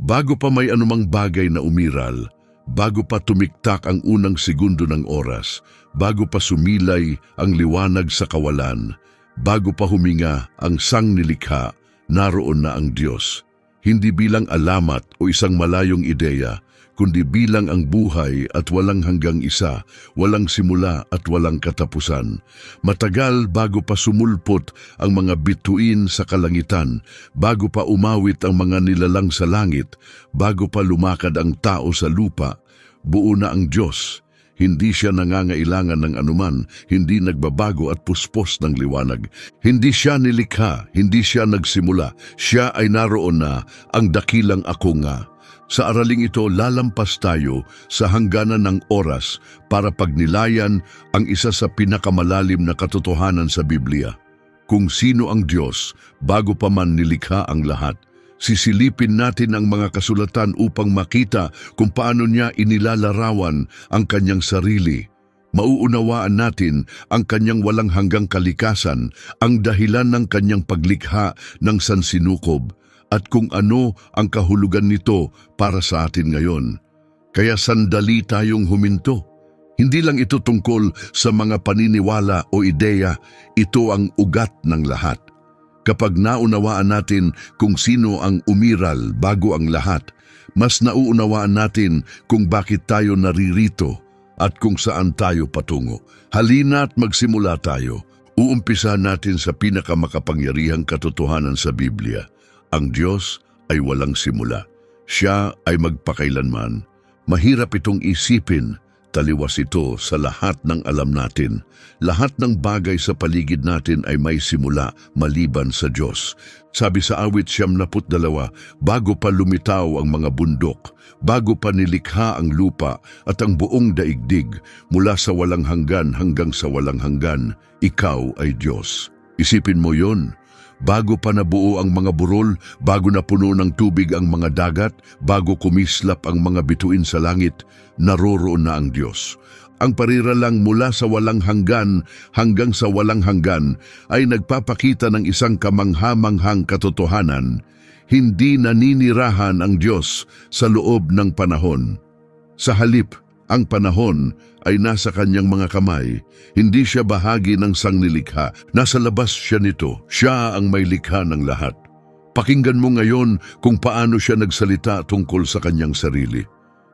Bago pa may anumang bagay na umiral, bago pa tumiktak ang unang segundo ng oras, bago pa sumilay ang liwanag sa kawalan, bago pa huminga ang sangnilikha, naroon na ang Diyos. Hindi bilang alamat o isang malayong ideya, kundi bilang ang buhay at walang hanggang isa, walang simula at walang katapusan. Matagal bago pa sumulpot ang mga bituin sa kalangitan, bago pa umawit ang mga nilalang sa langit, bago pa lumakad ang tao sa lupa, buo na ang Diyos. Hindi siya nangangailangan ng anuman, hindi nagbabago at puspos ng liwanag. Hindi siya nilikha, hindi siya nagsimula. Siya ay naroon na, ang dakilang ako nga. Sa araling ito, lalampas tayo sa hangganan ng oras para pagnilayan ang isa sa pinakamalalim na katotohanan sa Biblia. Kung sino ang Diyos bago pa man nilikha ang lahat. Sisilipin natin ang mga kasulatan upang makita kung paano niya inilalarawan ang kanyang sarili. Mauunawaan natin ang kanyang walang hanggang kalikasan, ang dahilan ng kanyang paglikha ng sansinukob, at kung ano ang kahulugan nito para sa atin ngayon. Kaya sandali tayong huminto. Hindi lang ito tungkol sa mga paniniwala o ideya, ito ang ugat ng lahat. Kapag naunawaan natin kung sino ang umiral bago ang lahat, mas nauunawaan natin kung bakit tayo naririto at kung saan tayo patungo. Halina't magsimula tayo. Uumpisa natin sa pinakamakapangyarihang katotohanan sa Biblia. Ang Diyos ay walang simula. Siya ay magpakailanman. Mahirap itong isipin, taliwas ito sa lahat ng alam natin. Lahat ng bagay sa paligid natin ay may simula maliban sa Diyos. Sabi sa awit 72, bago pa lumitaw ang mga bundok, bago pa nilikha ang lupa at ang buong daigdig, mula sa walang hanggan hanggang sa walang hanggan, ikaw ay Diyos. Isipin mo yon. Bago pa nabuo ang mga burol, bago napuno ng tubig ang mga dagat, bago kumislap ang mga bituin sa langit, naroroon na ang Diyos. Ang pariralang mula sa walang hanggan hanggang sa walang hanggan ay nagpapakita ng isang kamangha-manghang katotohanan. Hindi naninirahan ang Diyos sa loob ng panahon. Sa halip, ang panahon ay nasa kanyang mga kamay. Hindi siya bahagi ng sangnilikha. Nasa labas siya nito. Siya ang may likha ng lahat. Pakinggan mo ngayon kung paano siya nagsalita tungkol sa kanyang sarili.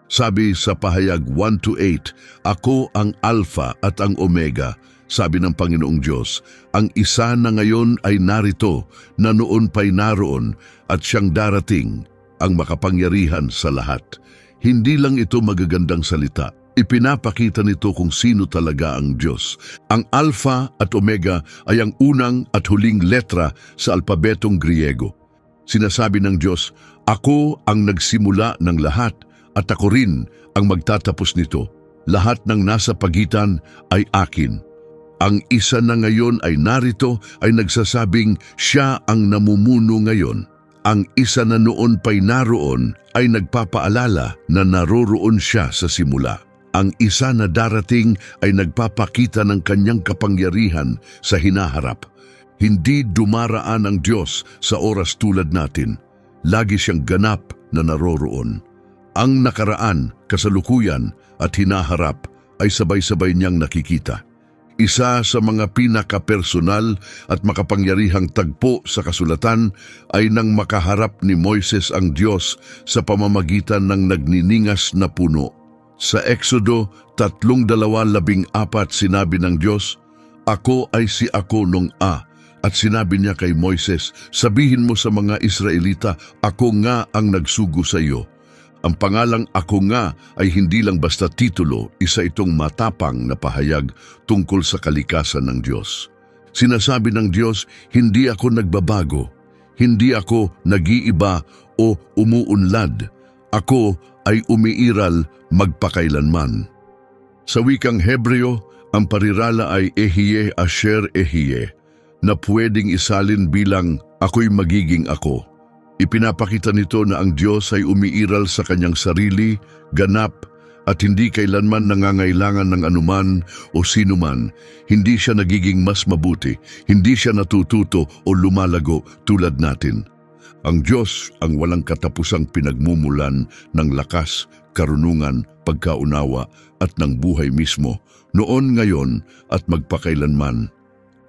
Sabi sa pahayag 1-8, ako ang Alpha at ang Omega, sabi ng Panginoong Diyos. Ang isa na ngayon ay narito, na noon pa'y naroon, at siyang darating, ang makapangyarihan sa lahat. Hindi lang ito magagandang salita. Ipinapakita nito kung sino talaga ang Diyos. Ang Alpha at Omega ay ang unang at huling letra sa alpabetong Griego. Sinasabi ng Diyos, ako ang nagsimula ng lahat at ako rin ang magtatapos nito. Lahat ng nasa pagitan ay akin. Ang isa na ngayon ay narito ay nagsasabing siya ang namumuno ngayon. Ang isa na noon pa'y naroon ay nagpapaalala na naroroon siya sa simula. Ang isa na darating ay nagpapakita ng kanyang kapangyarihan sa hinaharap. Hindi dumaraan ang Diyos sa oras tulad natin. Lagi siyang ganap na naroroon. Ang nakaraan, kasalukuyan at hinaharap ay sabay-sabay niyang nakikita. Isa sa mga pinaka-personal at makapangyarihang tagpo sa kasulatan ay nang makaharap ni Moises ang Diyos sa pamamagitan ng nagniningas na puno. Sa Exodo 3:24 sinabi ng Diyos, ako ay si ako nung at sinabi niya kay Moises, sabihin mo sa mga Israelita, ako nga ang nagsugo sa iyo. Ang pangalang ako nga ay hindi lang basta titulo, isa itong matapang na pahayag tungkol sa kalikasan ng Diyos. Sinasabi ng Diyos, hindi ako nagbabago, hindi ako nag-iiba o umuunlad. Ako ay umiiral magpakailanman. Sa wikang Hebreo, ang parirala ay ehiye asher ehiye, na pwedeng isalin bilang ako'y magiging ako. Ipinapakita nito na ang Diyos ay umiiral sa kanyang sarili, ganap, at hindi kailanman nangangailangan ng anuman o sinuman. Hindi siya nagiging mas mabuti, hindi siya natututo o lumalago tulad natin. Ang Diyos ang walang katapusang pinagmumulan ng lakas, karunungan, pagkaunawa at ng buhay mismo, noon, ngayon at magpakailanman.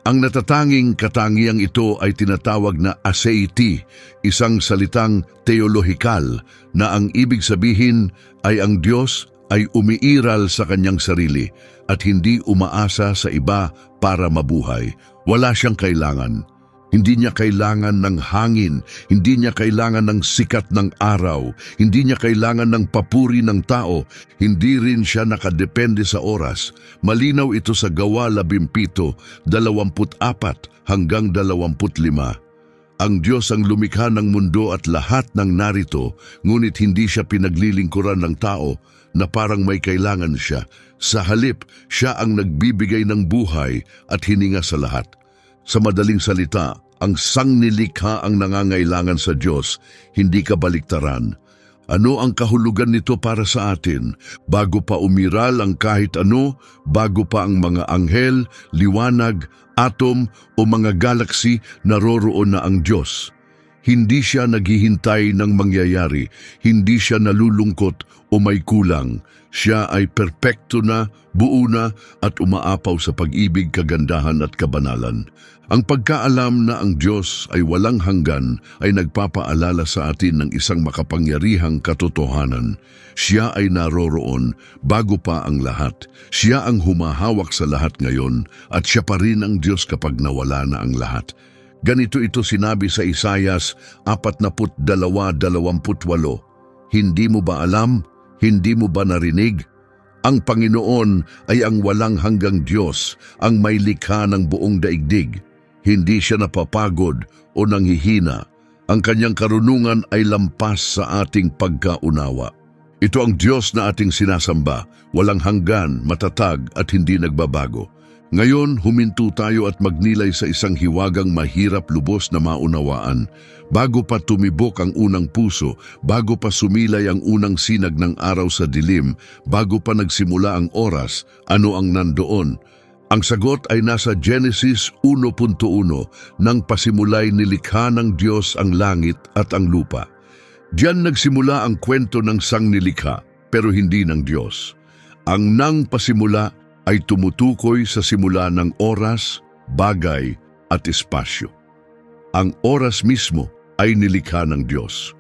Ang natatanging katangiang ito ay tinatawag na aseity, isang salitang teolohikal na ang ibig sabihin ay ang Diyos ay umiiral sa kanyang sarili at hindi umaasa sa iba para mabuhay. Wala siyang kailangan. Hindi niya kailangan ng hangin, hindi niya kailangan ng sikat ng araw, hindi niya kailangan ng papuri ng tao, hindi rin siya nakadepende sa oras. Malinaw ito sa Gawa 17, 24 hanggang 25. Ang Diyos ang lumikha ng mundo at lahat ng narito, ngunit hindi siya pinaglilingkuran ng tao na parang may kailangan siya. Sa halip, siya ang nagbibigay ng buhay at hininga sa lahat. Sa madaling salita, ang sangnilikha ang nangangailangan sa Diyos, hindi kabaliktaran. Ano ang kahulugan nito para sa atin? Bago pa umiral ang kahit ano, bago pa ang mga anghel, liwanag, atom o mga galaksi, naroroon na ang Diyos. Hindi siya naghihintay ng mangyayari, hindi siya nalulungkot o may kulang. Siya ay perpekto na, buo na at umaapaw sa pag-ibig, kagandahan at kabanalan. Ang pagkaalam na ang Diyos ay walang hanggan ay nagpapaalala sa atin ng isang makapangyarihang katotohanan. Siya ay naroroon bago pa ang lahat. Siya ang humahawak sa lahat ngayon at siya pa rin ang Diyos kapag nawala na ang lahat. Ganito ito sinabi sa Isaias 42:28. Hindi mo ba alam? Hindi mo ba narinig? Ang Panginoon ay ang walang hanggang Diyos, ang may likha ng buong daigdig. Hindi siya napapagod o nanghihina. Ang kanyang karunungan ay lampas sa ating pagkaunawa. Ito ang Diyos na ating sinasamba, walang hanggan, matatag at hindi nagbabago. Ngayon, huminto tayo at magnilay sa isang hiwagang mahirap lubos na maunawaan. Bago pa tumibok ang unang puso, bago pa sumilay ang unang sinag ng araw sa dilim, bago pa nagsimula ang oras, ano ang nandoon? Ang sagot ay nasa Genesis 1.1, nang pasimulay nilikha ng Diyos ang langit at ang lupa. Diyan nagsimula ang kwento ng sangnilikha, pero hindi ng Diyos. Ang nang pasimula ay tumutukoy sa simula ng oras, bagay at espasyo. Ang oras mismo ay nilikha ng Diyos.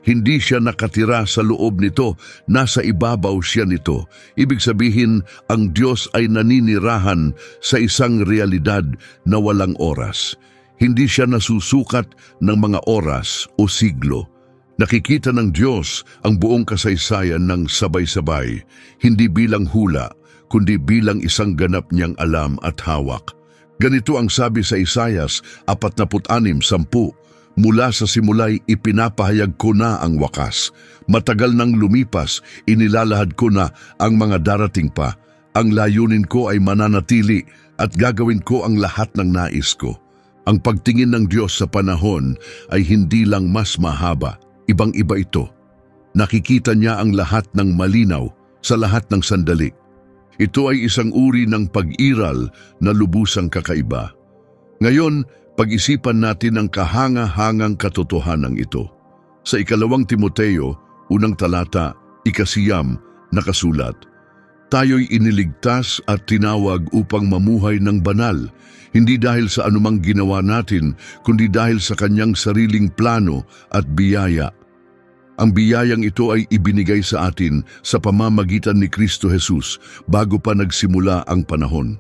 Hindi siya nakatira sa loob nito, nasa ibabaw siya nito. Ibig sabihin, ang Diyos ay naninirahan sa isang realidad na walang oras. Hindi siya nasusukat ng mga oras o siglo. Nakikita ng Diyos ang buong kasaysayan ng sabay-sabay, hindi bilang hula, kundi bilang isang ganap niyang alam at hawak. Ganito ang sabi sa Isaias 46:10, mula sa simulay ipinapahayag ko na ang wakas. Matagal nang lumipas, inilalahad ko na ang mga darating pa. Ang layunin ko ay mananatili at gagawin ko ang lahat ng nais ko. Ang pagtingin ng Diyos sa panahon ay hindi lang mas mahaba, ibang-iba ito. Nakikita niya ang lahat ng malinaw sa lahat ng sandali. Ito ay isang uri ng pag-iral na lubusang kakaiba. Ngayon, pag-isipan natin ang kahanga-hangang katotohanan ito. Sa 2 Timoteo, 1 talata, 9 nakasulat, tayo'y iniligtas at tinawag upang mamuhay ng banal, hindi dahil sa anumang ginawa natin, kundi dahil sa kanyang sariling plano at biyaya. Ang biyayang ito ay ibinigay sa atin sa pamamagitan ni Kristo Jesus bago pa nagsimula ang panahon.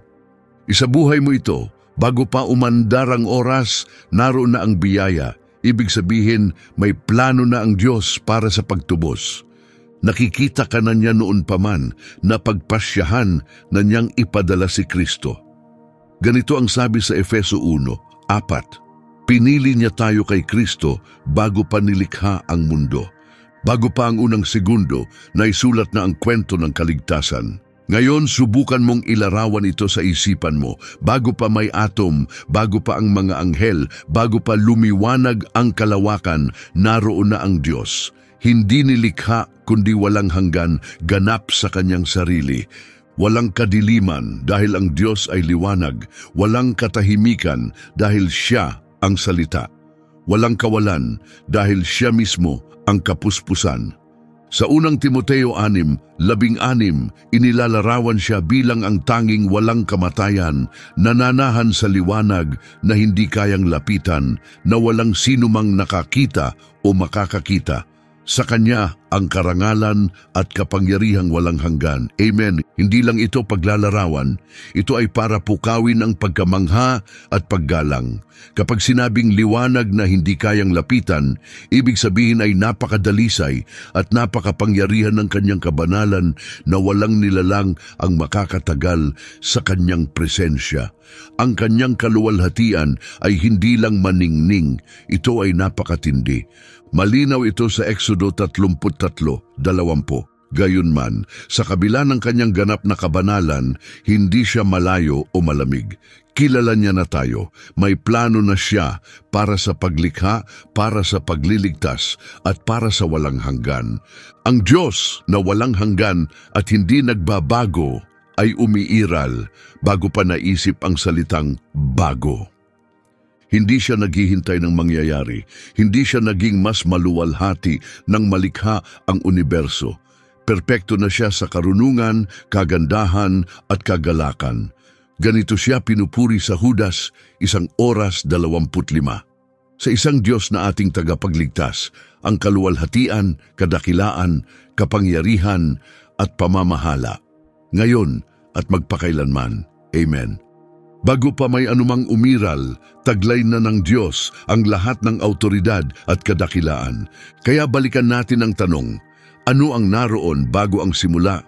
Isabuhay mo ito, bago pa umandar ang oras, naroon na ang biyaya. Ibig sabihin, may plano na ang Diyos para sa pagtubos. Nakikita ka na niya noon pa man na pagpasyahan na niyang ipadala si Kristo. Ganito ang sabi sa Efeso 1:4, pinili niya tayo kay Kristo bago pa nilikha ang mundo. Bago pa ang unang segundo, naisulat na ang kwento ng kaligtasan. Ngayon, subukan mong ilarawan ito sa isipan mo. Bago pa may atom, bago pa ang mga anghel, bago pa lumiwanag ang kalawakan, naroon na ang Diyos. Hindi nilikha kundi walang hanggan, ganap sa kanyang sarili. Walang kadiliman dahil ang Diyos ay liwanag. Walang katahimikan dahil siya ang salita. walang kawalan, dahil siya mismo ang kapuspusan. Sa unang Timoteo 6:16, inilalarawan siya bilang ang tanging walang kamatayan, nananahan sa liwanag na hindi kayang lapitan, na walang sinumang nakakita o makakakita. Sa Kanya ang karangalan at kapangyarihang walang hanggan. Amen. Hindi lang ito paglalarawan, ito ay para pukawin ang pagkamangha at paggalang. Kapag sinabing liwanag na hindi kayang lapitan, ibig sabihin ay napakadalisay at napakapangyarihan ng Kanyang kabanalan na walang nilalang ang makakatagal sa Kanyang presensya. Ang Kanyang kaluwalhatian ay hindi lang maningning, ito ay napakatindi. Malinaw ito sa Exodo 33:20. Gayunman, sa kabila ng Kanyang ganap na kabanalan, hindi siya malayo o malamig. Kilala niya na tayo, may plano na siya para sa paglikha, para sa pagliligtas, at para sa walang hanggan. Ang Diyos na walang hanggan at hindi nagbabago ay umiiral bago pa naisip ang salitang bago. Hindi siya naghihintay ng mangyayari. Hindi siya naging mas maluwalhati nang malikha ang universo. Perpekto na siya sa karunungan, kagandahan at kagalakan. Ganito siya pinupuri sa Judas 1:25. Sa isang Diyos na ating tagapagligtas, ang kaluwalhatian, kadakilaan, kapangyarihan at pamamahala. Ngayon at magpakailanman. Amen. Bago pa may anumang umiral, taglay na ng Diyos ang lahat ng autoridad at kadakilaan. Kaya balikan natin ang tanong, ano ang naroon bago ang simula?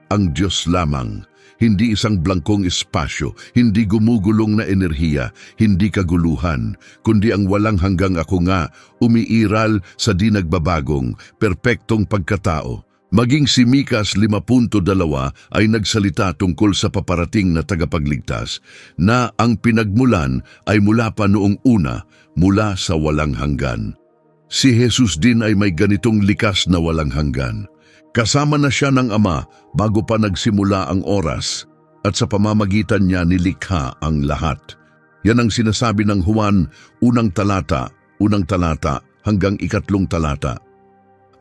Ang Diyos lamang, hindi isang blangkong espasyo, hindi gumugulong na enerhiya, hindi kaguluhan, kundi ang walang hanggang ako nga, umiiral sa di nagbabagong, perpektong pagkatao. Maging si Mikas 5:2 ay nagsalita tungkol sa paparating na tagapagligtas na ang pinagmulan ay mula pa noong una, mula sa walang hanggan. Si Jesus din ay may ganitong likas na walang hanggan. Kasama na siya ng Ama bago pa nagsimula ang oras at sa pamamagitan niya nilikha ang lahat. Yan ang sinasabi ng Juan, unang talata hanggang 3 talata.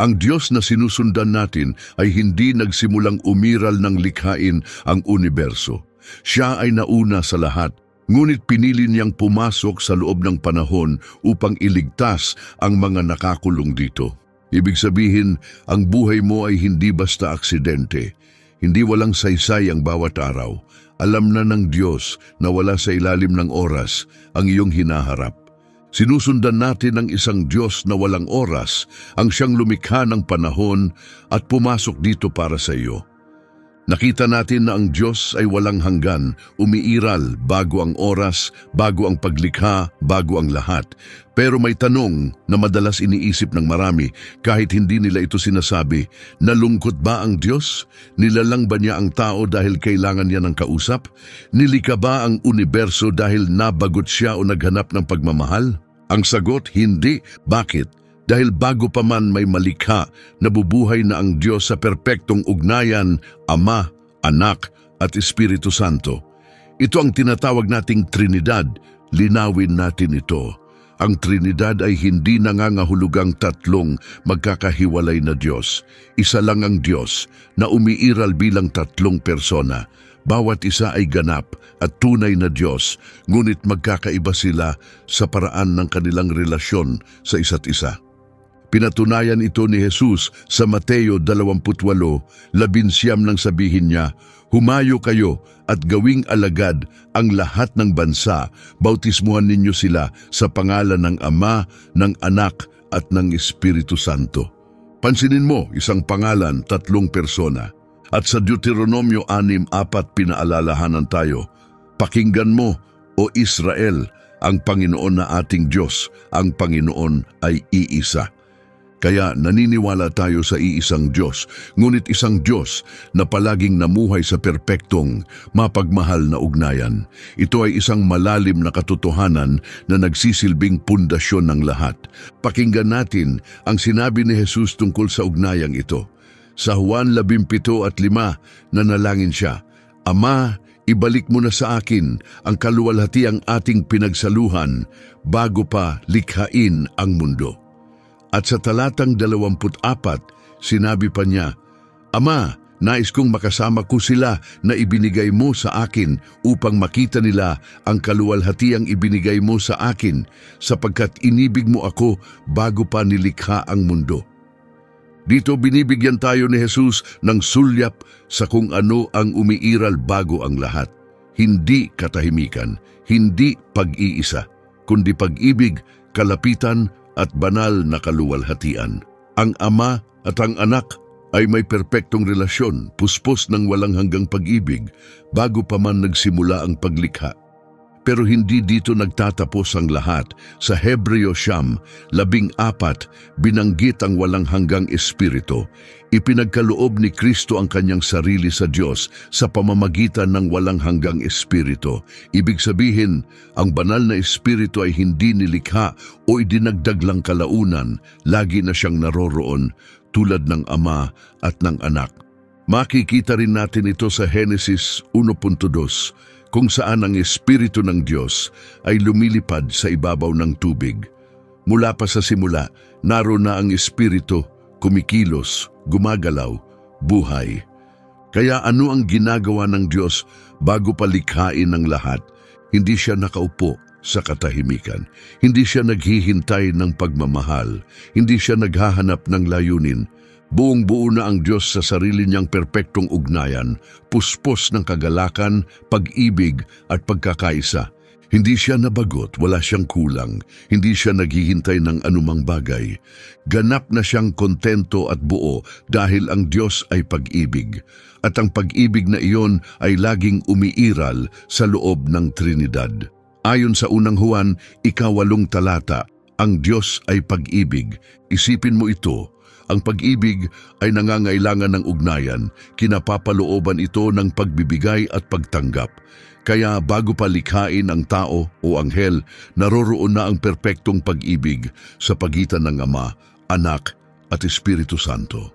Ang Diyos na sinusundan natin ay hindi nagsimulang umiral ng likhain ang universo. Siya ay nauna sa lahat, ngunit pinili niyang pumasok sa loob ng panahon upang iligtas ang mga nakakulong dito. Ibig sabihin, ang buhay mo ay hindi basta aksidente. Hindi walang saysay ang bawat araw. Alam na ng Diyos na wala sa ilalim ng oras ang iyong hinaharap. Sinusundan natin ang isang Diyos na walang oras, ang siyang lumikha ng panahon at pumasok dito para sa iyo. Nakita natin na ang Diyos ay walang hanggan, umiiral bago ang oras, bago ang paglikha, bago ang lahat. Pero may tanong na madalas iniisip ng marami kahit hindi nila ito sinasabi, nalungkot ba ang Diyos? Nilalang ba niya ang tao dahil kailangan niya ng kausap? Nilikha ba ang universo dahil nabagot siya o naghanap ng pagmamahal? Ang sagot, hindi. Bakit? Dahil bago pa man may malikha, nabubuhay na ang Diyos sa perpektong ugnayan, Ama, Anak at Espiritu Santo. Ito ang tinatawag nating Trinidad. Linawin natin ito. Ang Trinidad ay hindi nangangahulugang tatlong magkakahiwalay na Diyos. Isa lang ang Diyos na umiiral bilang tatlong persona. Bawat isa ay ganap at tunay na Diyos, ngunit magkakaiba sila sa paraan ng kanilang relasyon sa isa't isa. Pinatunayan ito ni Jesus sa Mateo 28:19 nang sabihin niya, "Humayo kayo at gawing alagad ang lahat ng bansa, bautismuhan ninyo sila sa pangalan ng Ama, ng Anak at ng Espiritu Santo." Pansinin mo, isang pangalan, tatlong persona. At sa Deuteronomio 6:4 pinaalalahanan tayo, "Pakinggan mo, O Israel, ang Panginoon na ating Diyos, ang Panginoon ay iisa." Kaya naniniwala tayo sa iisang Diyos, ngunit isang Diyos na palaging namuhay sa perpektong, mapagmahal na ugnayan. Ito ay isang malalim na katotohanan na nagsisilbing pundasyon ng lahat. Pakinggan natin ang sinabi ni Jesus tungkol sa ugnayang ito. Sa Juan 17:5, nanalangin siya, "Ama, Ibalik mo na sa akin ang kaluwalhatiang ating pinagsaluhan bago pa likhain ang mundo. At sa talatang 24, sinabi pa niya, Ama, nais kong makasama ko sila na ibinigay mo sa akin upang makita nila ang kaluwalhatiang ibinigay mo sa akin sapagkat inibig mo ako bago pa nilikha ang mundo. Dito binibigyan tayo ni Jesus ng sulyap sa kung ano ang umiiral bago ang lahat. Hindi katahimikan, hindi pag-iisa, kundi pag-ibig, kalapitan at banal na kaluwalhatian. Ang Ama at ang Anak ay may perpektong relasyon, puspos ng walang hanggang pag-ibig bago pa man nagsimula ang paglikha. Pero hindi dito nagtatapos ang lahat. Sa Hebreo 10:14, binanggit ang walang hanggang espiritu. Ipinagkaloob ni Kristo ang kanyang sarili sa Diyos sa pamamagitan ng walang hanggang espiritu. Ibig sabihin, ang banal na espiritu ay hindi nilikha o idinagdag lang kalaunan, lagi na siyang naroroon tulad ng Ama at ng Anak. Makikita rin natin ito sa Henesis 1:2, kung saan ang Espiritu ng Diyos ay lumilipad sa ibabaw ng tubig. Mula pa sa simula, naroon na ang Espiritu, kumikilos, gumagalaw, buhay. Kaya ano ang ginagawa ng Diyos bago palikhain ng lahat? Hindi siya nakaupo sa katahimikan. Hindi siya naghihintay ng pagmamahal. Hindi siya naghahanap ng layunin. Buong-buo na ang Diyos sa sarili niyang perpektong ugnayan, puspos ng kagalakan, pag-ibig at pagkakaisa. Hindi siya nabagot, wala siyang kulang. Hindi siya naghihintay ng anumang bagay. Ganap na siyang kontento at buo dahil ang Diyos ay pag-ibig. At ang pag-ibig na iyon ay laging umiiral sa loob ng Trinidad. Ayon sa unang Juan, 8, ang Diyos ay pag-ibig. Isipin mo ito. Ang pag-ibig ay nangangailangan ng ugnayan, kinapapalooban ito ng pagbibigay at pagtanggap. Kaya bago pa likhain ang tao o anghel, naroroon na ang perpektong pag-ibig sa pagitan ng Ama, Anak at Espiritu Santo.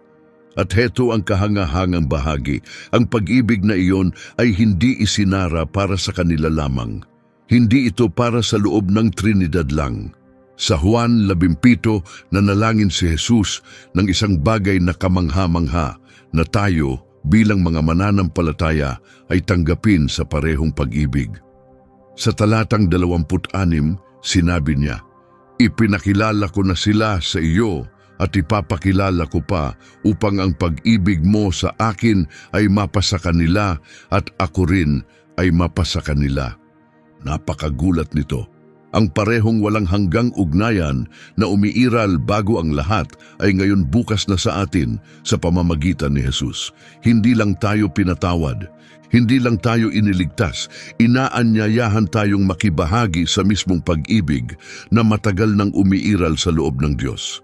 At heto ang kahangahangang bahagi, ang pag-ibig na iyon ay hindi isinara para sa kanila lamang. Hindi ito para sa loob ng Trinidad lang. Sa Juan 17, nanalangin si Jesus ng isang bagay na kamangha-mangha na tayo bilang mga mananampalataya ay tanggapin sa parehong pag-ibig. Sa talatang 26, sinabi niya, Ipinakilala ko na sila sa iyo at ipapakilala ko pa upang ang pag-ibig mo sa akin ay mapasa kanila at ako rin ay mapasa kanila. Napakagulat nito. Ang parehong walang hanggang ugnayan na umiiral bago ang lahat ay ngayon bukas na sa atin sa pamamagitan ni Jesus. Hindi lang tayo pinatawad, hindi lang tayo iniligtas, inaanyayahan tayong makibahagi sa mismong pag-ibig na matagal nang umiiral sa loob ng Diyos.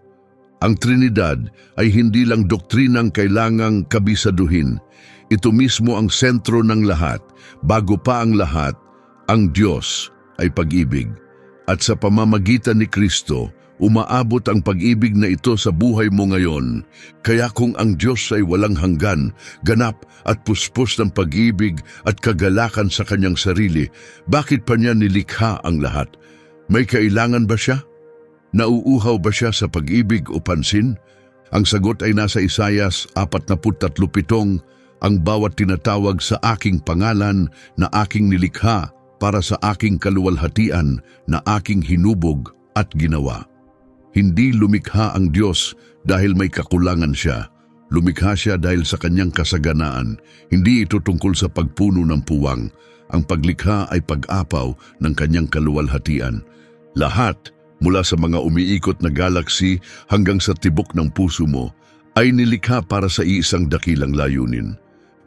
Ang Trinidad ay hindi lang doktrinang kailangang kabisaduhin. Ito mismo ang sentro ng lahat. Bago pa ang lahat, ang Diyos ay pag-ibig. At sa pamamagitan ni Kristo, umaabot ang pag-ibig na ito sa buhay mo ngayon. Kaya kung ang Diyos ay walang hanggan, ganap at puspos ng pag-ibig at kagalakan sa kanyang sarili, bakit pa niya nilikha ang lahat? May kailangan ba siya? Nauuhaw ba siya sa pag-ibig o pansin? Ang sagot ay nasa Isayas 43:7, ang bawat tinatawag sa aking pangalan na aking nilikha, para sa aking kaluwalhatian na aking hinubog at ginawa. Hindi lumikha ang Diyos dahil may kakulangan siya. Lumikha siya dahil sa kanyang kasaganaan. Hindi ito tungkol sa pagpuno ng puwang. Ang paglikha ay pag-apaw ng kanyang kaluwalhatian. Lahat, mula sa mga umiikot na galaksi hanggang sa tibok ng puso mo, ay nilikha para sa iisang dakilang layunin.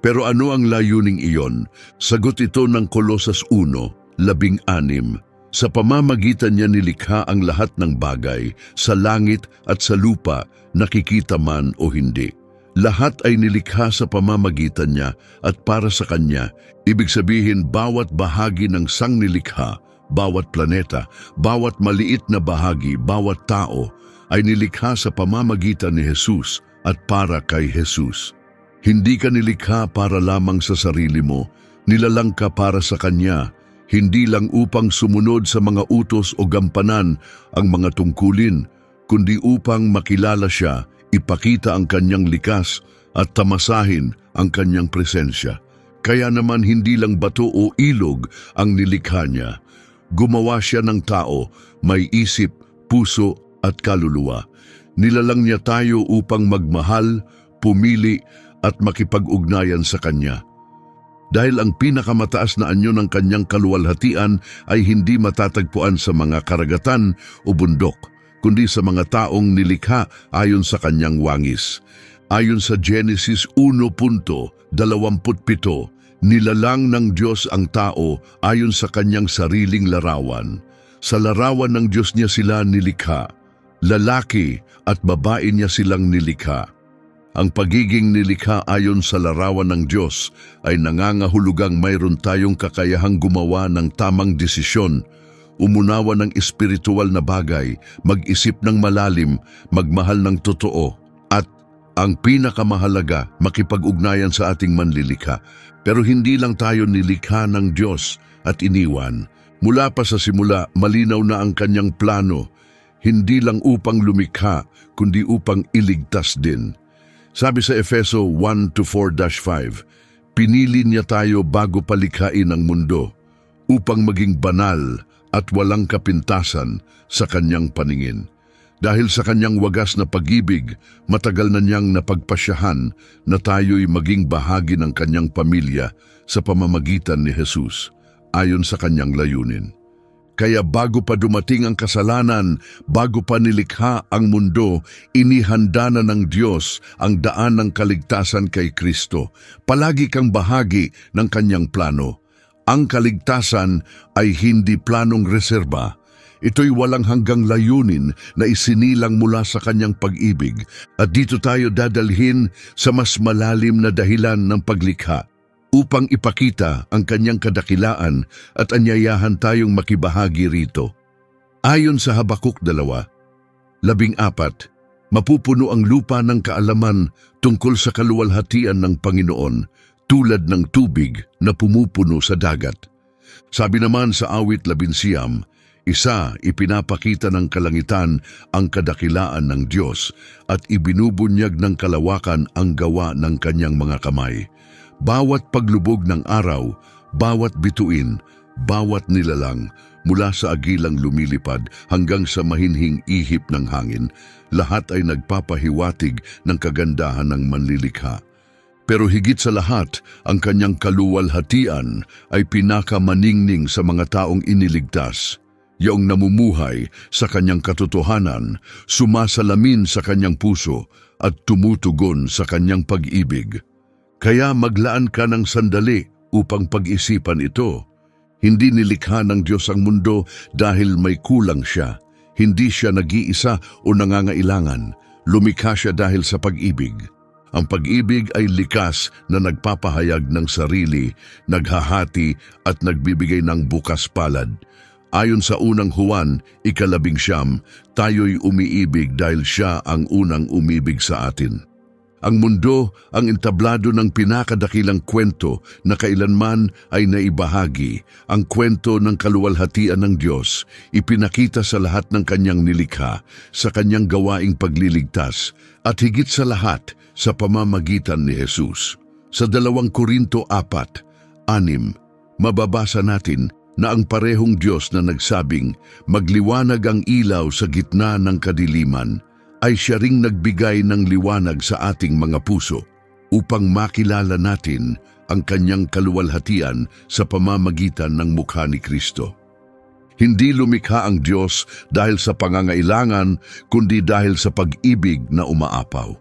Pero ano ang layuning iyon? Sagot ito ng Kolosas 1:16. Sa pamamagitan niya nilikha ang lahat ng bagay, sa langit at sa lupa, nakikita man o hindi. Lahat ay nilikha sa pamamagitan niya at para sa kanya. Ibig sabihin, bawat bahagi ng sangnilikha, bawat planeta, bawat maliit na bahagi, bawat tao, ay nilikha sa pamamagitan ni Jesus at para kay Jesus. Hindi ka nilikha para lamang sa sarili mo, Nilalang ka para sa Kanya, hindi lang upang sumunod sa mga utos o gampanan ang mga tungkulin, kundi upang makilala siya, ipakita ang Kanyang likas at tamasahin ang Kanyang presensya. Kaya naman hindi lang bato o ilog ang nilikha niya. Gumawa siya ng tao, may isip, puso at kaluluwa. Nilalang niya tayo upang magmahal, pumili at makipag-ugnayan sa Kanya. Dahil ang pinakamataas na anyo ng Kanyang kaluwalhatian ay hindi matatagpuan sa mga karagatan o bundok, kundi sa mga taong nilikha ayon sa Kanyang wangis. Ayon sa Genesis 1:27, nilalang ng Diyos ang tao ayon sa Kanyang sariling larawan. Sa larawan ng Diyos niya sila nilikha, lalaki at babae niya silang nilikha. Ang pagiging nilikha ayon sa larawan ng Diyos ay nangangahulugang mayroon tayong kakayahang gumawa ng tamang desisyon, umunawa ng espiritual na bagay, mag-isip ng malalim, magmahal ng totoo, at ang pinakamahalaga, makipag-ugnayan sa ating manlilikha. Pero hindi lang tayo nilikha ng Diyos at iniwan. Mula pa sa simula, malinaw na ang Kanyang plano, hindi lang upang lumikha, kundi upang iligtas din. Sabi sa Efeso 1:4-5, pinili niya tayo bago palikhain ang mundo upang maging banal at walang kapintasan sa Kanyang paningin. Dahil sa Kanyang wagas na pag-ibig, matagal na niyang napagpasyahan na tayo'y maging bahagi ng Kanyang pamilya sa pamamagitan ni Jesus, ayon sa Kanyang layunin. Kaya bago pa dumating ang kasalanan, bago pa nilikha ang mundo, inihanda na ng Diyos ang daan ng kaligtasan kay Kristo. Palagi kang bahagi ng Kanyang plano. Ang kaligtasan ay hindi planong reserba. Ito'y walang hanggang layunin na isinilang mula sa Kanyang pag-ibig. At dito tayo dadalhin sa mas malalim na dahilan ng paglikha, upang ipakita ang Kanyang kadakilaan at anyayahan tayong makibahagi rito. Ayon sa Habakuk 2:14, mapupuno ang lupa ng kaalaman tungkol sa kaluwalhatian ng Panginoon, tulad ng tubig na pumupuno sa dagat. Sabi naman sa Awit 11, ipinapakita ng kalangitan ang kadakilaan ng Diyos at ibinubunyag ng kalawakan ang gawa ng Kanyang mga kamay. Bawat paglubog ng araw, bawat bituin, bawat nilalang, mula sa agilang lumilipad hanggang sa mahinhing ihip ng hangin, lahat ay nagpapahiwatig ng kagandahan ng manlilikha. Pero higit sa lahat, ang Kanyang kaluwalhatian ay pinakamaningning sa mga taong iniligtas, yaong namumuhay sa Kanyang katotohanan, sumasalamin sa Kanyang puso at tumutugon sa Kanyang pag-ibig. Kaya maglaan ka ng sandali upang pag-isipan ito. Hindi nilikha ng Diyos ang mundo dahil may kulang siya. Hindi siya nag-iisa o nangangailangan. Lumikha siya dahil sa pag-ibig. Ang pag-ibig ay likas na nagpapahayag ng sarili, naghahati at nagbibigay ng bukas palad. Ayon sa unang Juan, 19, tayo'y umiibig dahil siya ang unang umibig sa atin. Ang mundo ang entablado ng pinakadakilang kwento na kailanman ay naibahagi, ang kwento ng kaluwalhatian ng Diyos, ipinakita sa lahat ng Kanyang nilikha, sa Kanyang gawaing pagliligtas, at higit sa lahat sa pamamagitan ni Jesus. Sa 2 Korinto 4:6, mababasa natin na ang parehong Diyos na nagsabing, magliwanag ang ilaw sa gitna ng kadiliman, ay siya ring nagbigay ng liwanag sa ating mga puso upang makilala natin ang Kanyang kaluwalhatian sa pamamagitan ng mukha ni Kristo. Hindi lumikha ang Diyos dahil sa pangangailangan, kundi dahil sa pag-ibig na umaapaw.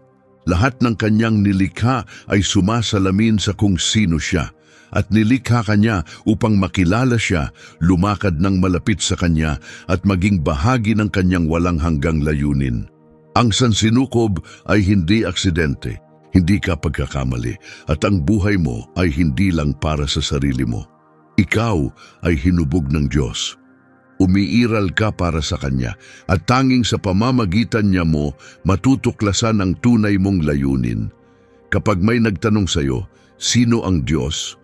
Lahat ng Kanyang nilikha ay sumasalamin sa kung sino siya, at nilikha Kanya upang makilala siya, lumakad ng malapit sa Kanya at maging bahagi ng Kanyang walang hanggang layunin. Ang sansinukob ay hindi aksidente, hindi ka pagkakamali, at ang buhay mo ay hindi lang para sa sarili mo. Ikaw ay hinubog ng Diyos. Umiiral ka para sa Kanya, at tanging sa pamamagitan niya mo matutuklasan ang tunay mong layunin. Kapag may nagtanong sa iyo, sino ang Diyos?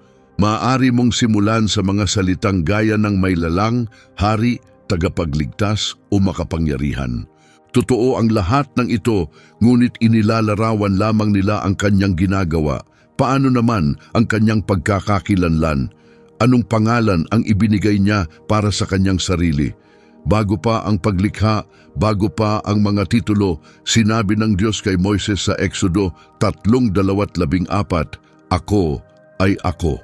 Maaari mong simulan sa mga salitang gaya ng may lalang, hari, tagapagligtas o makapangyarihan. Totoo ang lahat ng ito, ngunit inilalarawan lamang nila ang kanyang ginagawa. Paano naman ang kanyang pagkakakilanlan? Anong pangalan ang ibinigay niya para sa kanyang sarili? Bago pa ang paglikha, bago pa ang mga titulo, sinabi ng Diyos kay Moises sa Exodo 3:24, "Ako ay ako."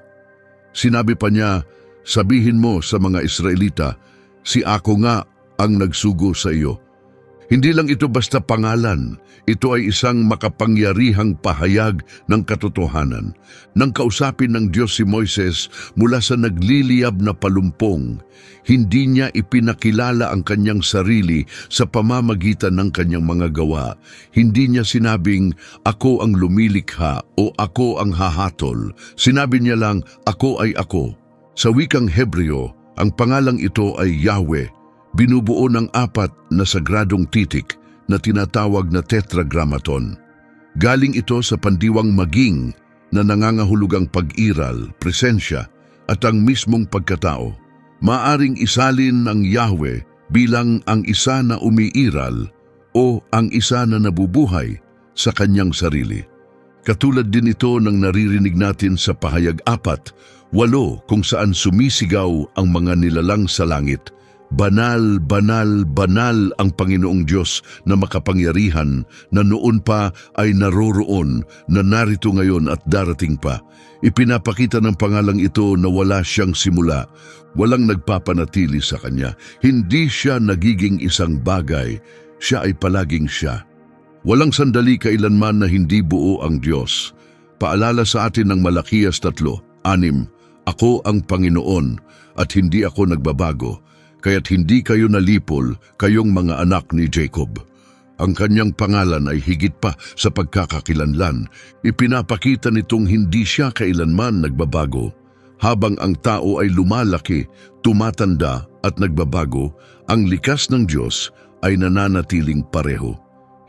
Sinabi pa niya, "Sabihin mo sa mga Israelita, si ako nga ang nagsugo sa iyo." Hindi lang ito basta pangalan, ito ay isang makapangyarihang pahayag ng katotohanan. Nang kausapin ng Diyos si Moises mula sa nagliliyab na palumpong, hindi niya ipinakilala ang kanyang sarili sa pamamagitan ng kanyang mga gawa. Hindi niya sinabing, "Ako ang lumilikha" o "Ako ang hahatol." Sinabi niya lang, "Ako ay ako." Sa wikang Hebreo, ang pangalang ito ay Yahweh, binubuo ng 4 na sagradong titik na tinatawag na tetragrammaton. Galing ito sa pandiwang maging na nangangahulugang pag-iral, presensya at ang mismong pagkatao. Maaring isalin ng Yahweh bilang ang isa na umiiral o ang isa na nabubuhay sa kanyang sarili. Katulad din ito ng naririnig natin sa pahayag 4:8 kung saan sumisigaw ang mga nilalang sa langit, "Banal, banal, banal ang Panginoong Diyos na makapangyarihan, na noon pa ay naroroon, na narito ngayon at darating pa." Ipinapakita ng pangalang ito na wala siyang simula, walang nagpapanatili sa kanya. Hindi siya nagiging isang bagay, siya ay palaging siya. Walang sandali kailanman na hindi buo ang Diyos. Paalala sa atin ng Malakias 3:6, "Ako ang Panginoon at hindi ako nagbabago, kaya't hindi kayo nalipol, kayong mga anak ni Jacob." Ang kanyang pangalan ay higit pa sa pagkakakilanlan. Ipinapakita nitong hindi siya kailanman nagbabago. Habang ang tao ay lumalaki, tumatanda at nagbabago, ang likas ng Diyos ay nananatiling pareho.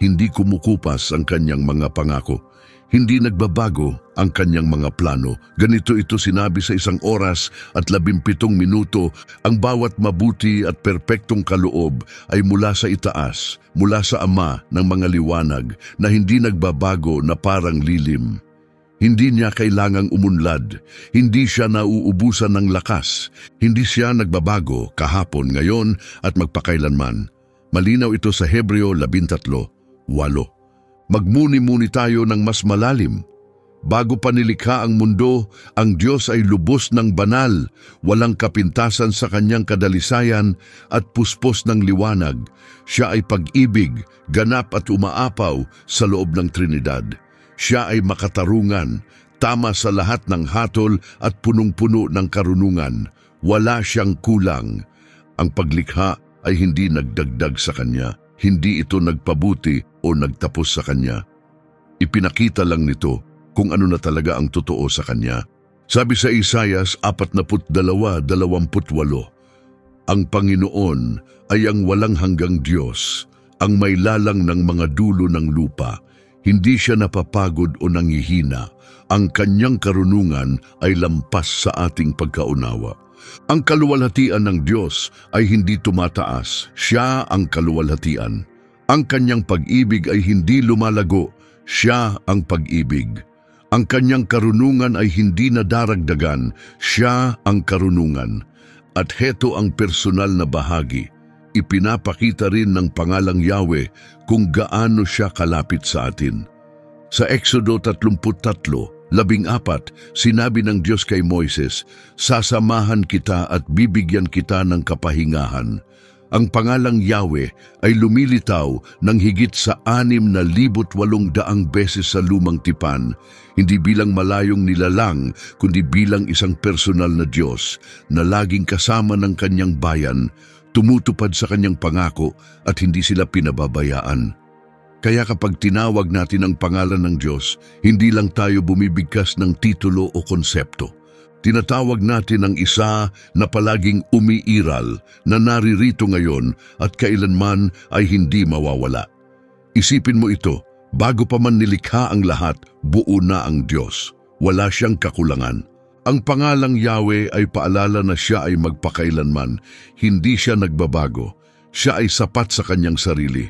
Hindi kumukupas ang kanyang mga pangako. Hindi nagbabago ang kanyang mga plano. Ganito ito sinabi sa 1 oras at 17 minuto, "Ang bawat mabuti at perpektong kaloob ay mula sa itaas, mula sa Ama ng mga liwanag, na hindi nagbabago na parang lilim." Hindi niya kailangang umunlad. Hindi siya nauubusan ng lakas. Hindi siya nagbabago kahapon, ngayon at magpakailanman. Malinaw ito sa Hebreo 13:8. Magmuni-muni tayo ng mas malalim. Bago pa nilikha ang mundo, ang Diyos ay lubos ng banal, walang kapintasan sa kanyang kadalisayan at puspos ng liwanag. Siya ay pag-ibig, ganap at umaapaw sa loob ng Trinidad. Siya ay makatarungan, tama sa lahat ng hatol at punong-puno ng karunungan. Wala siyang kulang. Ang paglikha ay hindi nagdagdag sa kanya. Hindi ito nagpabuti o nagtapos sa kanya. Ipinakita lang nito kung ano na talaga ang totoo sa kanya. Sabi sa Isaias 42:28, "Ang Panginoon ay ang walang hanggang Diyos, ang may lalang ng mga dulo ng lupa. Hindi siya napapagod o nanghihina. Ang kanyang karunungan ay lampas sa ating pagkaunawa." Ang kaluwalhatian ng Diyos ay hindi tumataas. Siya ang kaluwalhatian. Ang kanyang pag-ibig ay hindi lumalago. Siya ang pag-ibig. Ang kanyang karunungan ay hindi nadaragdagan. Siya ang karunungan. At heto ang personal na bahagi. Ipinapakita rin ng pangalang Yahweh kung gaano siya kalapit sa atin. Sa Exodo 33:14, sinabi ng Diyos kay Moises, "Sasamahan kita at bibigyan kita ng kapahingahan." Ang pangalang Yahweh ay lumilitaw ng higit sa 6,800 beses sa lumang tipan, hindi bilang malayong nilalang, kundi bilang isang personal na Diyos na laging kasama ng kanyang bayan, tumutupad sa kanyang pangako at hindi sila pinababayaan. Kaya kapag tinawag natin ang pangalan ng Diyos, hindi lang tayo bumibigkas ng titulo o konsepto. Tinatawag natin ang isa na palaging umiiral, na naririto ngayon at kailanman ay hindi mawawala. Isipin mo ito, bago pa man nilikha ang lahat, buo na ang Diyos. Wala siyang kakulangan. Ang pangalang Yahweh ay paalala na siya ay magpakailanman. Hindi siya nagbabago. Siya ay sapat sa kanyang sarili.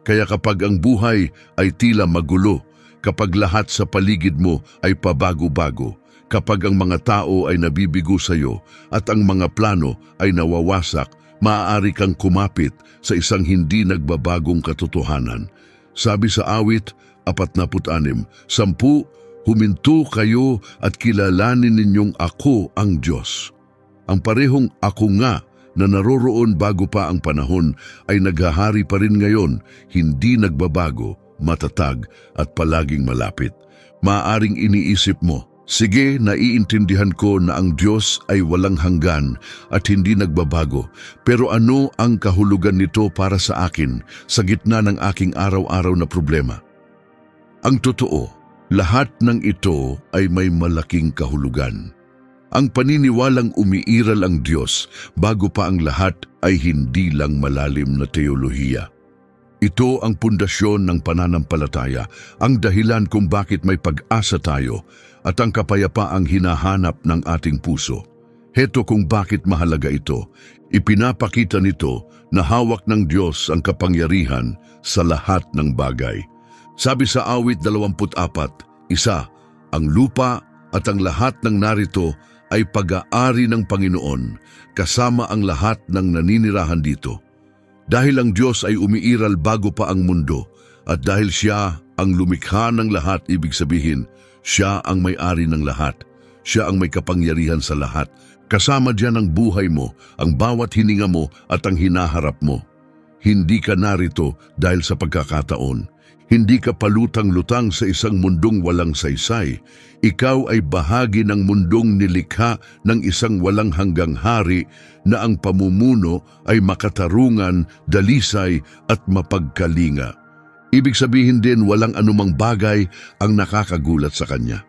Kaya kapag ang buhay ay tila magulo, kapag lahat sa paligid mo ay pabago-bago, kapag ang mga tao ay nabibigo sa iyo at ang mga plano ay nawawasak, maaari kang kumapit sa isang hindi nagbabagong katotohanan. Sabi sa awit 46, 10, huminto kayo at kilalanin ninyong ako ang Diyos. Ang parehong ako nga na naroroon bago pa ang panahon ay naghahari pa rin ngayon, hindi nagbabago, matatag at palaging malapit. Maaring iniisip mo, sige, naiintindihan ko na ang Diyos ay walang hanggan at hindi nagbabago, pero ano ang kahulugan nito para sa akin sa gitna ng aking araw-araw na problema? Ang totoo, lahat ng ito ay may malaking kahulugan. Ang paniniwalang umiiral ang Diyos bago pa ang lahat ay hindi lang malalim na teolohiya. Ito ang pundasyon ng pananampalataya, ang dahilan kung bakit may pag-asa tayo at ang kapayapaang hinahanap ng ating puso. Heto kung bakit mahalaga ito. Ipinapakita nito na hawak ng Diyos ang kapangyarihan sa lahat ng bagay. Sabi sa awit 24, 1, ang lupa at ang lahat ng narito ay pag-aari ng Panginoon, kasama ang lahat ng naninirahan dito. Dahil ang Diyos ay umiiral bago pa ang mundo, at dahil Siya ang lumikha ng lahat, ibig sabihin, Siya ang may-ari ng lahat. Siya ang may kapangyarihan sa lahat. Kasama diyan ang buhay mo, ang bawat hininga mo at ang hinaharap mo. Hindi ka narito dahil sa pagkakataon. Hindi ka palutang-lutang sa isang mundong walang saysay. Ikaw ay bahagi ng mundong nilikha ng isang walang hanggang hari na ang pamumuno ay makatarungan, dalisay at mapagkalinga. Ibig sabihin din walang anumang bagay ang nakakagulat sa kanya.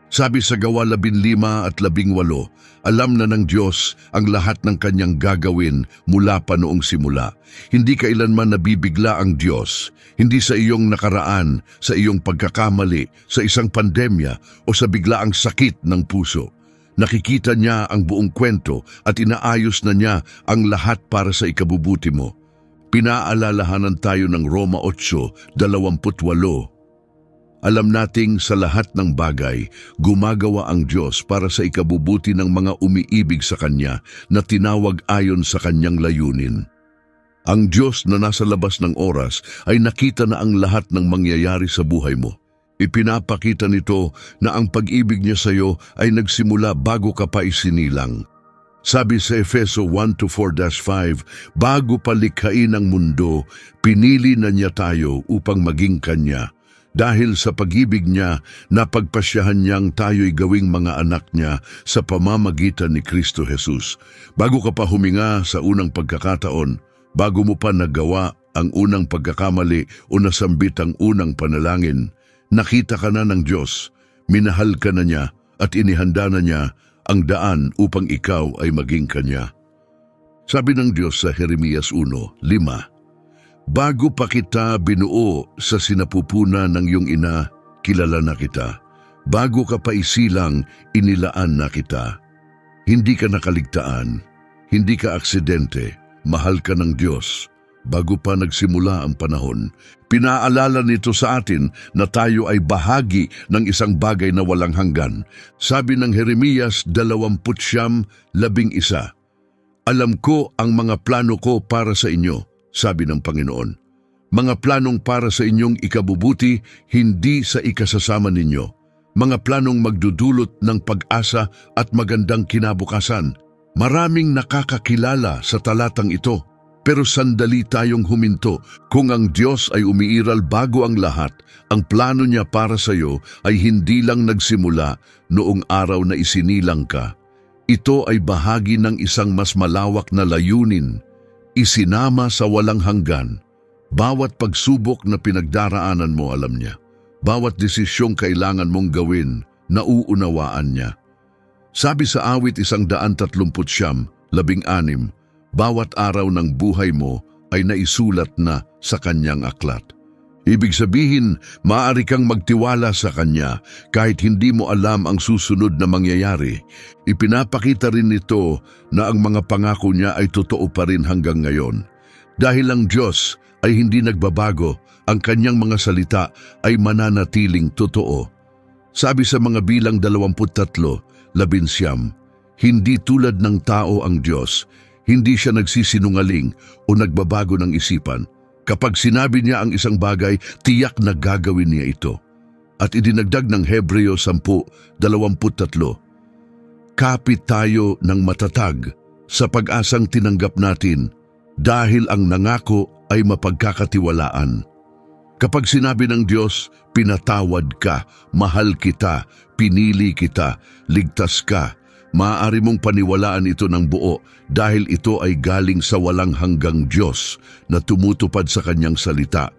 Sabi sa Gawa 15 at 18, alam na ng Diyos ang lahat ng kanyang gagawin mula pa noong simula. Hindi kailanman nabibigla ang Diyos, hindi sa iyong nakaraan, sa iyong pagkakamali, sa isang pandemya o sa biglaang sakit ng puso. Nakikita niya ang buong kwento at inaayos na niya ang lahat para sa ikabubuti mo. Pinaalalahanan tayo ng Roma 8:28. Alam nating sa lahat ng bagay, gumagawa ang Diyos para sa ikabubuti ng mga umiibig sa Kanya na tinawag ayon sa Kanyang layunin. Ang Diyos na nasa labas ng oras ay nakita na ang lahat ng mangyayari sa buhay mo. Ipinapakita nito na ang pag-ibig niya sa iyo ay nagsimula bago ka pa isinilang. Sabi sa Efeso 1-4-5, bago palikhain ang mundo, pinili na niya tayo upang maging Kanya. Dahil sa pag-ibig niya, napagpasyahan niyang tayo'y gawing mga anak niya sa pamamagitan ni Kristo Jesus. Bago ka pa huminga sa unang pagkakataon, bago mo pa nagawa ang unang pagkakamali o nasambit ang unang panalangin, nakita ka na ng Diyos, minahal ka na niya at inihanda na niya ang daan upang ikaw ay maging Kanya. Sabi ng Diyos sa Jeremias 1:5, bago pa kita binuo sa sinapupunan ng iyong ina, kilala na kita. Bago ka pa isilang, inilaan na kita. Hindi ka nakaligtaan, hindi ka aksidente, mahal ka ng Diyos. Bago pa nagsimula ang panahon, pinaalala nito sa atin na tayo ay bahagi ng isang bagay na walang hanggan. Sabi ng Jeremias 20:11, alam ko ang mga plano ko para sa inyo, sabi ng Panginoon. Mga planong para sa inyong ikabubuti, hindi sa ikasasama ninyo. Mga planong magdudulot ng pag-asa at magandang kinabukasan. Maraming nakakakilala sa talatang ito, pero sandali tayong huminto. Kung ang Diyos ay umiiral bago ang lahat, ang plano niya para sa iyo ay hindi lang nagsimula noong araw na isinilang ka. Ito ay bahagi ng isang mas malawak na layunin, isinama sa walang hanggan. Bawat pagsubok na pinagdaraanan mo, alam niya. Bawat desisyong kailangan mong gawin, nauunawaan niya. Sabi sa awit 139:16, bawat araw ng buhay mo ay naisulat na sa kanyang aklat. Ibig sabihin, maaari kang magtiwala sa Kanya kahit hindi mo alam ang susunod na mangyayari. Ipinapakita rin nito na ang mga pangako niya ay totoo pa rin hanggang ngayon. Dahil ang Diyos ay hindi nagbabago, ang Kanyang mga salita ay mananatiling totoo. Sabi sa mga bilang 23:19, hindi tulad ng tao ang Diyos, hindi siya nagsisinungaling o nagbabago ng isipan. Kapag sinabi niya ang isang bagay, tiyak na gagawin niya ito. At idinagdag ng Hebreo 10:23, kapit tayo ng matatag sa pag-asang tinanggap natin dahil ang nangako ay mapagkakatiwalaan. Kapag sinabi ng Diyos, pinatawad ka, mahal kita, pinili kita, ligtas ka, maaari mong paniwalaan ito ng buo dahil ito ay galing sa walang hanggang Diyos na tumutupad sa Kanyang salita.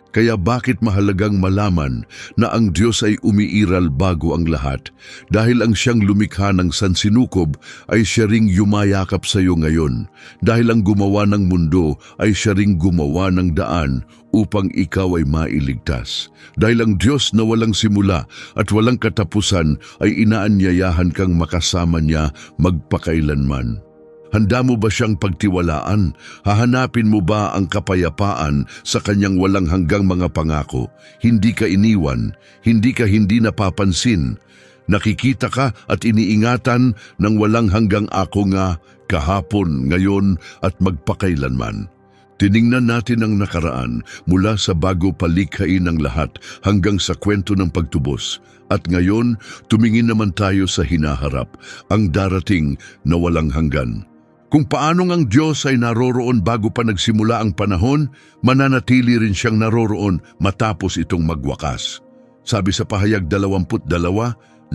Kaya bakit mahalagang malaman na ang Diyos ay umiiral bago ang lahat? Dahil ang siyang lumikha ng sansinukob ay siya ring yumayakap sa iyo ngayon. Dahil ang gumawa ng mundo ay siya ring gumawa ng daan upang ikaw ay mailigtas. Dahil ang Diyos na walang simula at walang katapusan ay inaanyayahan kang makasama niya magpakailanman. Handa mo ba siyang pagtiwalaan? Hahanapin mo ba ang kapayapaan sa kanyang walang hanggang mga pangako? Hindi ka iniwan, hindi ka hindi napapansin. Nakikita ka at iniingatan ng walang hanggang ako nga, kahapon, ngayon at magpakailanman. Tiningnan natin ang nakaraan mula sa bago palikhain ng lahat hanggang sa kwento ng pagtubos. At ngayon, tumingin naman tayo sa hinaharap, ang darating na walang hanggan. Kung paanong ang Diyos ay naroroon bago pa nagsimula ang panahon, mananatili rin siyang naroroon matapos itong magwakas. Sabi sa pahayag 22:13,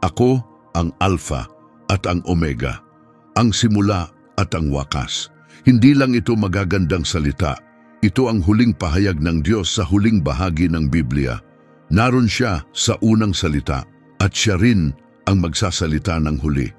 ako ang Alpha at ang Omega, ang simula at ang wakas. Hindi lang ito magagandang salita, ito ang huling pahayag ng Diyos sa huling bahagi ng Biblia. Naroon siya sa unang salita at siya rin ang magsasalita ng huli.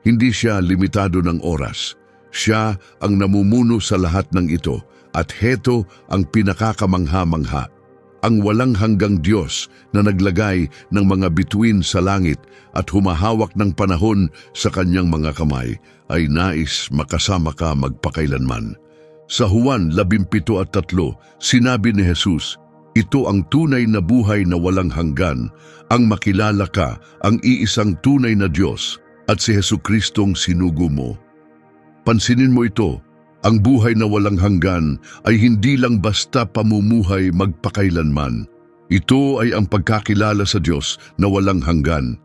Hindi siya limitado ng oras. Siya ang namumuno sa lahat ng ito at heto ang pinakakamangha-mangha. Ang walang hanggang Diyos na naglagay ng mga bituin sa langit at humahawak ng panahon sa kanyang mga kamay ay nais makasama ka magpakailanman. Sa Juan 17:3, sinabi ni Jesus, ito ang tunay na buhay na walang hanggan, ang makilala ka, ang iisang tunay na Diyos, at si Jesucristong sinugo mo. Pansinin mo ito, ang buhay na walang hanggan ay hindi lang basta pamumuhay magpakailanman. Ito ay ang pagkakilala sa Diyos na walang hanggan.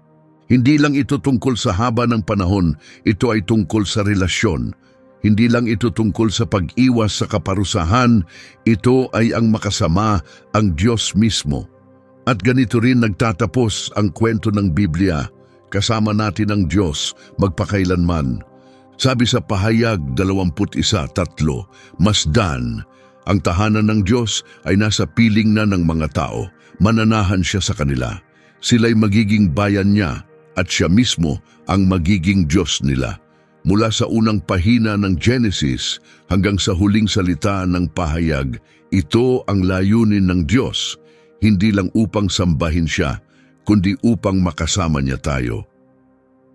Hindi lang ito tungkol sa haba ng panahon, ito ay tungkol sa relasyon. Hindi lang ito tungkol sa pag-iwas sa kaparusahan, ito ay ang makasama ang Diyos mismo. At ganito rin nagtatapos ang kwento ng Biblia. Kasama natin ang Diyos magpakailanman. Sabi sa pahayag 21:3, masdan, ang tahanan ng Diyos ay nasa piling na ng mga tao, mananahan siya sa kanila. Sila'y magiging bayan niya at siya mismo ang magiging Diyos nila. Mula sa unang pahina ng Genesis hanggang sa huling salita ng pahayag, ito ang layunin ng Diyos, hindi lang upang sambahin siya, kundi upang makasama niya tayo.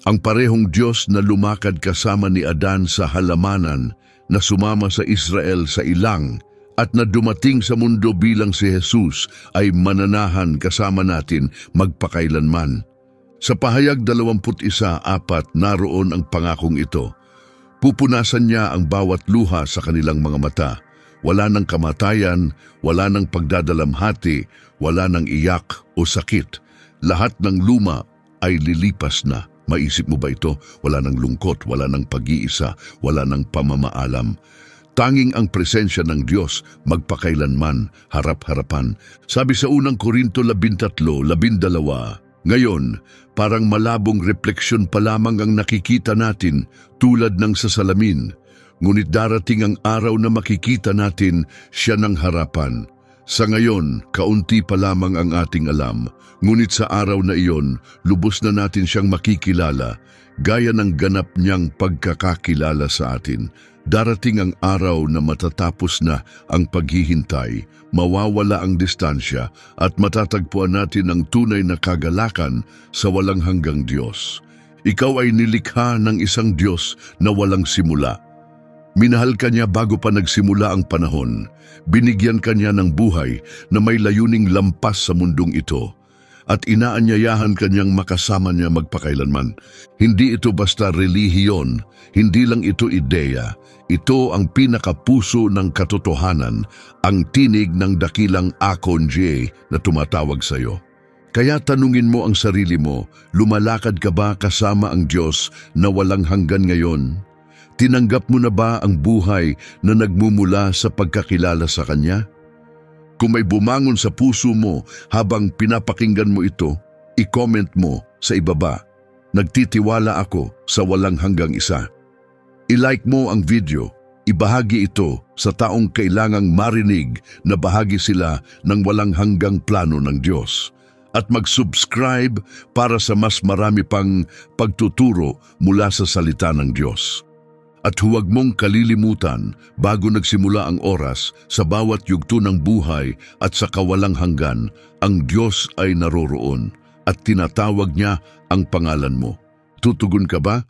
Ang parehong Diyos na lumakad kasama ni Adan sa halamanan, na sumama sa Israel sa ilang, at na dumating sa mundo bilang si Jesus ay mananahan kasama natin magpakailanman. Sa pahayag 21:4 naroon ang pangakong ito. Pupunasan niya ang bawat luha sa kanilang mga mata. Wala ng kamatayan, wala ng pagdadalamhati, wala ng iyak o sakit. Lahat ng luma ay lilipas na. Maisip mo ba ito? Wala ng lungkot, wala ng pag-iisa, wala ng pamamaalam. Tanging ang presensya ng Diyos magpakailanman, harap-harapan. Sabi sa unang Korinto 13:12, ngayon, parang malabong refleksyon pa lamang ang nakikita natin tulad ng sa salamin. Ngunit darating ang araw na makikita natin siya ng harapan. Sa ngayon, kaunti pa lamang ang ating alam, ngunit sa araw na iyon, lubos na natin siyang makikilala, gaya ng ganap niyang pagkakakilala sa atin. Darating ang araw na matatapos na ang paghihintay, mawawala ang distansya at matatagpuan natin ang tunay na kagalakan sa walang hanggang Diyos. Ikaw ay nilikha ng isang Diyos na walang simula. Minahal ka niya bago pa nagsimula ang panahon. Binigyan ka niya ng buhay na may layuning lampas sa mundong ito. At inaanyayahan kanyang makasama niya magpakailanman. Hindi ito basta relihiyon, hindi lang ito ideya. Ito ang pinakapuso ng katotohanan, ang tinig ng dakilang Akonje na tumatawag sa iyo. Kaya tanungin mo ang sarili mo, lumalakad ka ba kasama ang Diyos na walang hanggan ngayon? Tinanggap mo na ba ang buhay na nagmumula sa pagkakilala sa Kanya? Kung may bumangon sa puso mo habang pinapakinggan mo ito, i-comment mo sa ibaba, "Nagtitiwala ako sa walang hanggang isa." I-like mo ang video, ibahagi ito sa taong kailangang marinig na bahagi sila ng walang hanggang plano ng Diyos. At mag-subscribe para sa mas marami pang pagtuturo mula sa salita ng Diyos. At huwag mong kalilimutan bago nagsimula ang oras sa bawat yugto ng buhay at sa kawalang hanggan, ang Diyos ay naroroon at tinatawag niya ang pangalan mo. Tutugon ka ba?